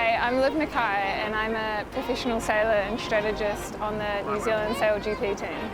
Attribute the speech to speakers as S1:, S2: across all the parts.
S1: Hi, I'm Mackay and I'm a professional sailor and strategist on the New Zealand SailGP team.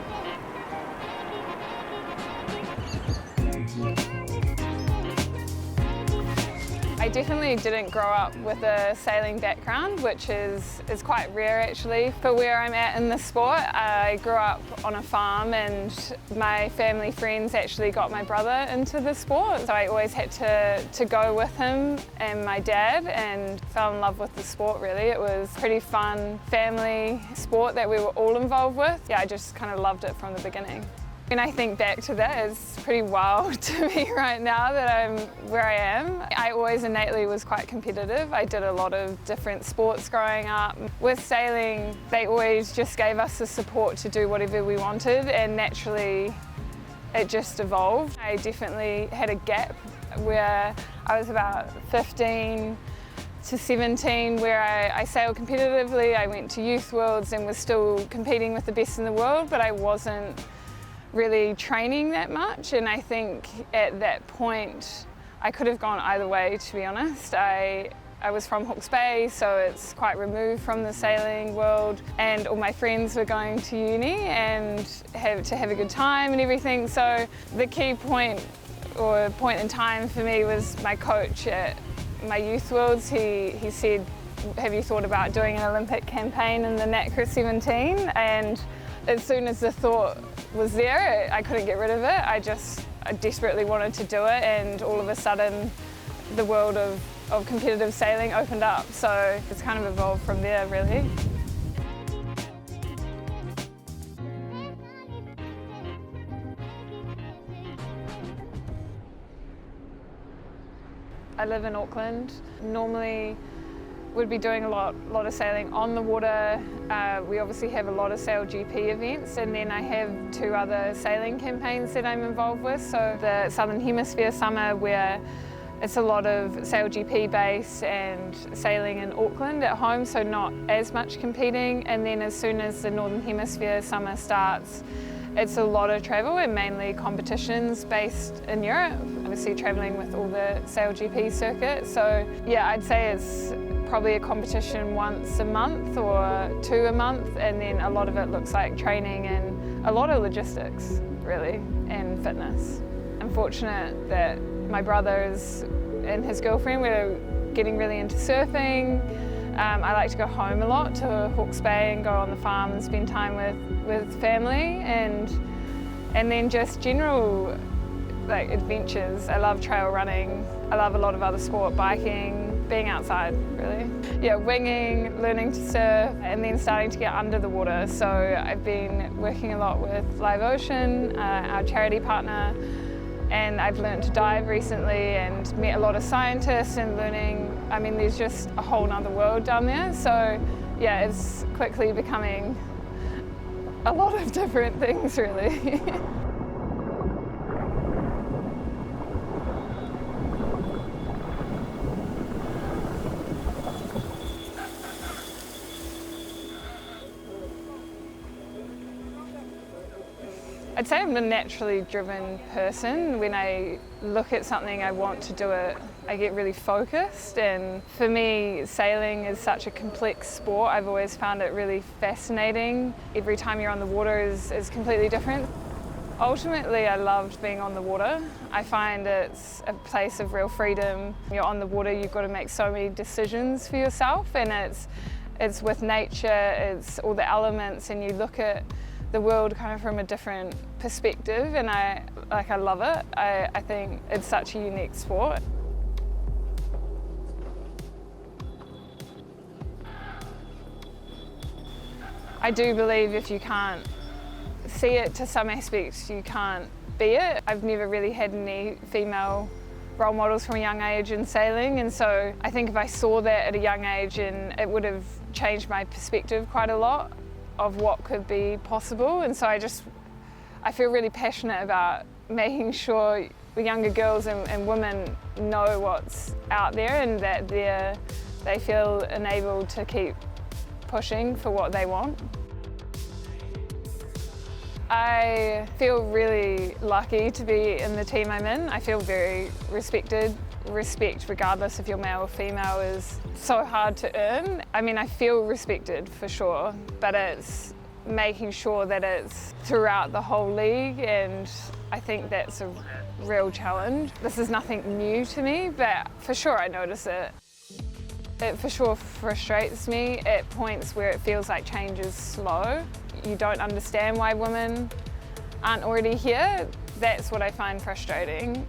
S1: I definitely didn't grow up with a sailing background, which is quite rare actually. For where I'm at in the sport, I grew up on a farm and my family friends actually got my brother into the sport. So I always had to go with him and my dad and fell in love with the sport really. It was a pretty fun family sport that we were all involved with. Yeah, I just kind of loved it from the beginning. When I think back to that, it's pretty wild to me right now that I'm where I am. I always innately was quite competitive. I did a lot of different sports growing up. With sailing, they always just gave us the support to do whatever we wanted, and naturally it just evolved. I definitely had a gap where I was about 15 to 17 where I sailed competitively. I went to Youth Worlds and was still competing with the best in the world, but I wasn't really training that much, and I think at that point I could have gone either way, to be honest. I was from Hawke's Bay, so it's quite removed from the sailing world, and all my friends were going to uni and to have a good time and everything. So the key point in time for me was my coach at my Youth Worlds. He said, "Have you thought about doing an Olympic campaign in the NACRA 17?" And as soon as the thought was there, I couldn't get rid of it. I desperately wanted to do it, and all of a sudden the world of competitive sailing opened up. So it's kind of evolved from there really. I live in Auckland. Normally would be doing a lot of sailing on the water. We obviously have a lot of SailGP events, and then I have 2 other sailing campaigns that I'm involved with. So the Southern Hemisphere summer, where it's a lot of SailGP base and sailing in Auckland at home, so not as much competing. And then as soon as the Northern Hemisphere summer starts, it's a lot of travel and mainly competitions based in Europe. Obviously traveling with all the SailGP circuit. So yeah, I'd say it's probably a competition once a month or 2 a month, and then a lot of it looks like training and a lot of logistics really, and fitness. I'm fortunate that my brothers and his girlfriend were getting really into surfing. I like to go home a lot to Hawke's Bay and go on the farm and spend time with family, and then just general like adventures. I love trail running. I love a lot of other sport, biking, being outside really. Yeah, winging, learning to surf, and then starting to get under the water. So I've been working a lot with Live Ocean, our charity partner, and I've learned to dive recently and met a lot of scientists and learning. I mean, there's just a whole nother world down there. So yeah, it's quickly becoming a lot of different things really. I'd say I'm a naturally driven person. When I look at something, I want to do it. I get really focused, and for me, sailing is such a complex sport. I've always found it really fascinating. Every time you're on the water is completely different. Ultimately, I loved being on the water. I find it's a place of real freedom. You're on the water, you've got to make so many decisions for yourself, and it's with nature, it's all the elements, and you look at the world kind of from a different perspective, and I love it. I think it's such a unique sport. I do believe if you can't see it to some aspects, you can't be it. I've never really had any female role models from a young age in sailing, and so I think if I saw that at a young age, and it would have changed my perspective quite a lot of what could be possible. And so I feel really passionate about making sure the younger girls and women know what's out there, and that they feel enabled to keep pushing for what they want. I feel really lucky to be in the team I'm in. I feel very respected respect, regardless if you're male or female, is so hard to earn. I mean, I feel respected for sure, but it's making sure that it's throughout the whole league, and I think that's a real challenge. This is nothing new to me, but for sure I notice it. It for sure frustrates me at points where it feels like change is slow. You don't understand why women aren't already here. That's what I find frustrating.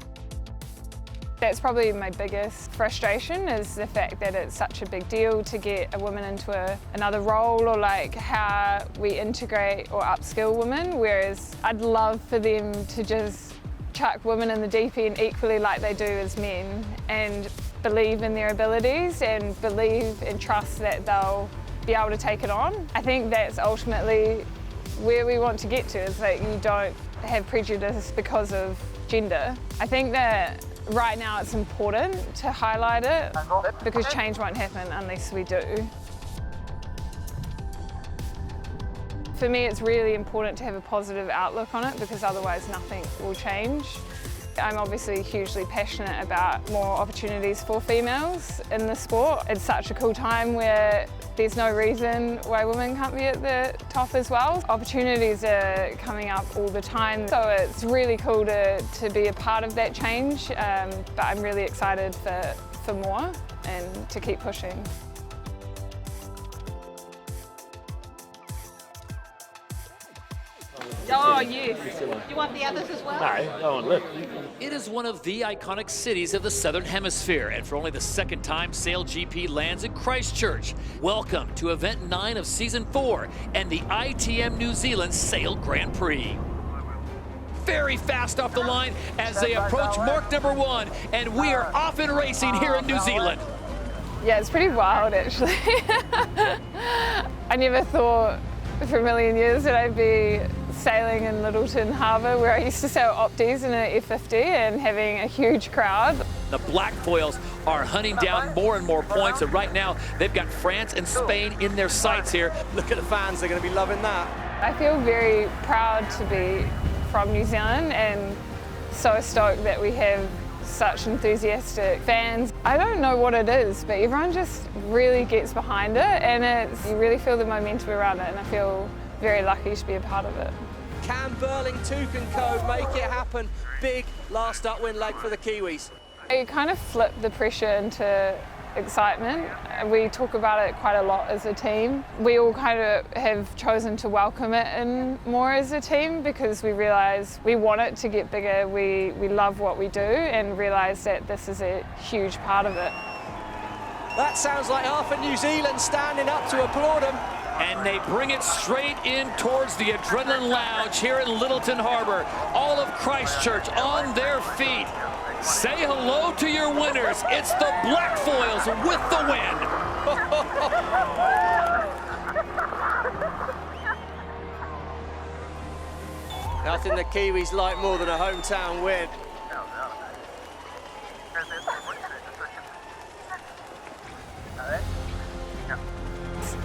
S1: That's probably my biggest frustration, is the fact that it's such a big deal to get a woman into another role, or like how we integrate or upskill women, whereas I'd love for them to just chuck women in the deep end equally like they do as men, and believe in their abilities and believe and trust that they'll be able to take it on. I think that's ultimately where we want to get to, is that you don't have prejudice because of gender. I think that right now it's important to highlight it, because change won't happen unless we do. For me, it's really important to have a positive outlook on it, because otherwise nothing will change. I'm obviously hugely passionate about more opportunities for females in the sport. It's such a cool time where there's no reason why women can't be at the top as well. Opportunities are coming up all the time, so it's really cool to be a part of that change, but I'm really excited for more and to keep pushing.
S2: Oh, yes. You want the others as well?
S3: No, go on, look.
S4: It is one of the iconic cities of the Southern Hemisphere, and for only the second time, SailGP lands in Christchurch. Welcome to event 9 of season 4 and the ITM New Zealand Sail Grand Prix. Very fast off the line as they approach mark number 1, and we are off and racing here in New Zealand.
S1: Yeah, it's pretty wild actually. I never thought for a million years that I'd be sailing in Littleton Harbour, where I used to sail Opties in an F50 and having a huge crowd.
S4: The black foils are hunting down more and more points, and right now they've got France and Spain in their sights here.
S3: Look at the fans, they're going to be loving that.
S1: I feel very proud to be from New Zealand, and so stoked that we have such enthusiastic fans. I don't know what it is, but everyone just really gets behind it, and you really feel the momentum around it, and I feel very lucky to be a part of it.
S3: Can Burling, Took and Co make it happen? Big last up win leg for the Kiwis.
S1: You kind of flip the pressure into excitement. We talk about it quite a lot as a team. We all kind of have chosen to welcome it in more as a team, because we realise we want it to get bigger. We love what we do, and realise that this is a huge part of it.
S3: That sounds like half of New Zealand standing up to applaud them.
S4: And they bring it straight in towards the Adrenaline Lounge here in Littleton Harbour. All of Christchurch on their feet. Say hello to your winners. It's the Black Foils with the win.
S3: Nothing the Kiwis like more than a hometown win.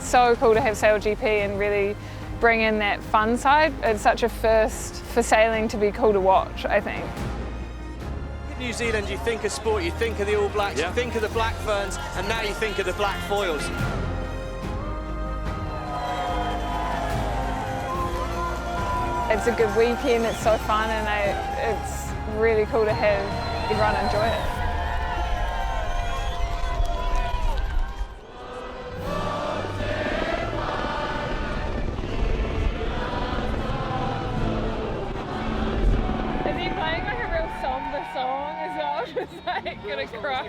S1: So cool to have SailGP and really bring in that fun side. It's such a first for sailing to be cool to watch, I think.
S3: In New Zealand, you think of sport, you think of the All Blacks, you think of the Black Ferns, and now you think of the Black Foils.
S1: It's a good weekend, it's so fun, and it's really cool to have everyone enjoy it. Song as well, just like gonna cry.